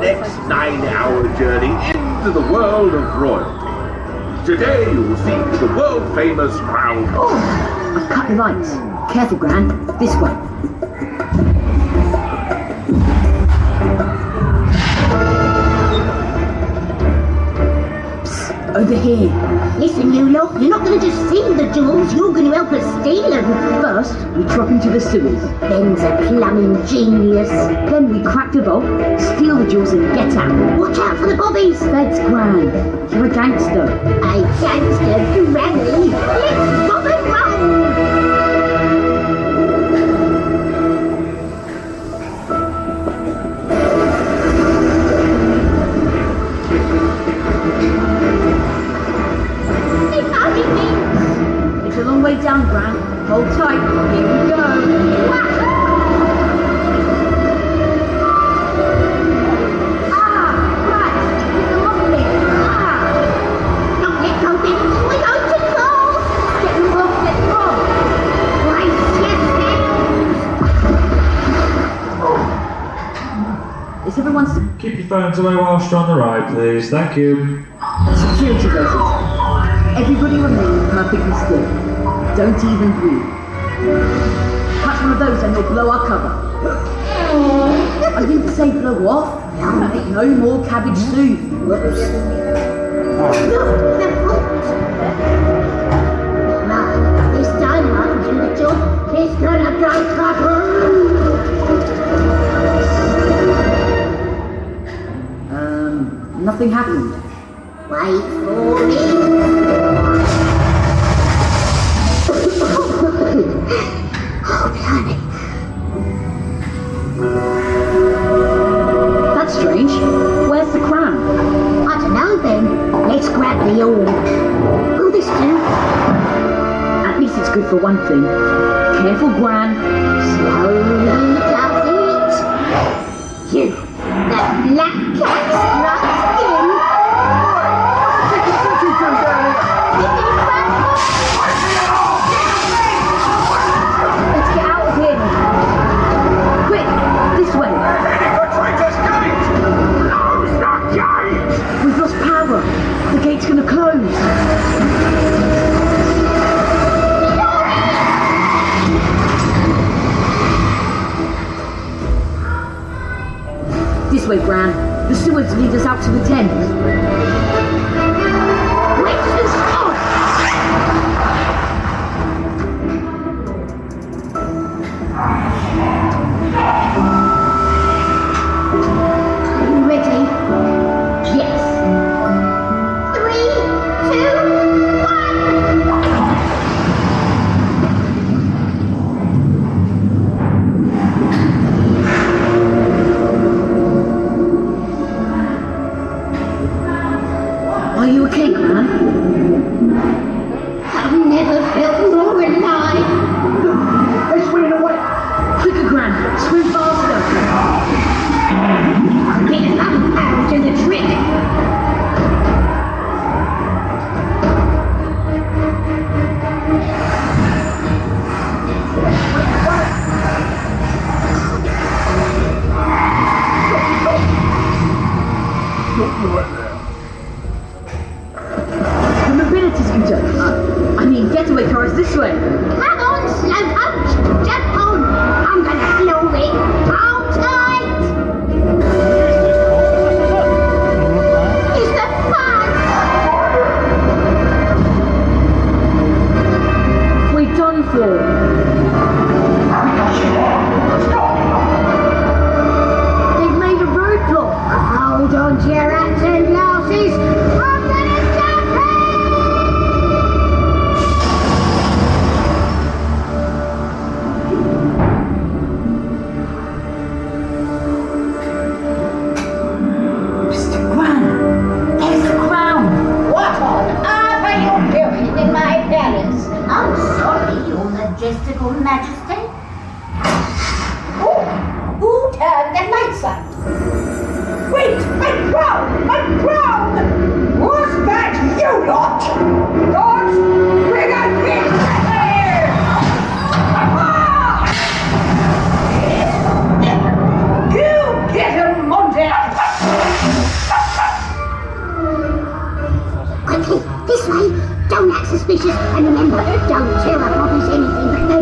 next 9-hour journey into the world of royalty. Today you will see the world-famous crown. Oh, I've cut the lights. Careful, Gran. This way. Psst, over here. Listen, you lot, you're not going to just see the jewels, you're going to help us steal them. First, we drop into the sewers. Ben's a plumbing genius. Then we crack the vault, steal the jewels and get out. Watch out for the bobbies. Feds, Gran. You're a gangster. A gangster, Granny. Let's rob and roll. It's a long way down, Gran. Hold tight. Here we go. Is everyone... Keep your phones away whilst you're on the ride, please. Thank you. Security measures. Everybody remain perfectly still. Don't even breathe. Catch one of those and you'll blow our cover. I didn't say blow off. No more cabbage soup. Whoops. This dynamite will do the job. It's gonna go Nothing happened. Wait for me. Oh, blimey. That's strange. Where's the crown? I don't know, Ben. Let's grab the orb. Will this do? At least it's good for one thing. Careful, Gran. Slowly does it. You, that black cat struts in. Let's get out of here. Quick, this way. Close the gate! We've lost power. The gate's gonna close. This way, Gran. The sewers lead us out to the Thames. Let's just stop. Are you ready? Yes. 3, 2, 1. Are you okay, Gran? I've never felt more alive. They're swimming away! Quicker, Gran. Swim faster. Get enough power to the trick. Look right there. Okay, this way. Don't act suspicious. And remember, don't tell the Bobbies anything.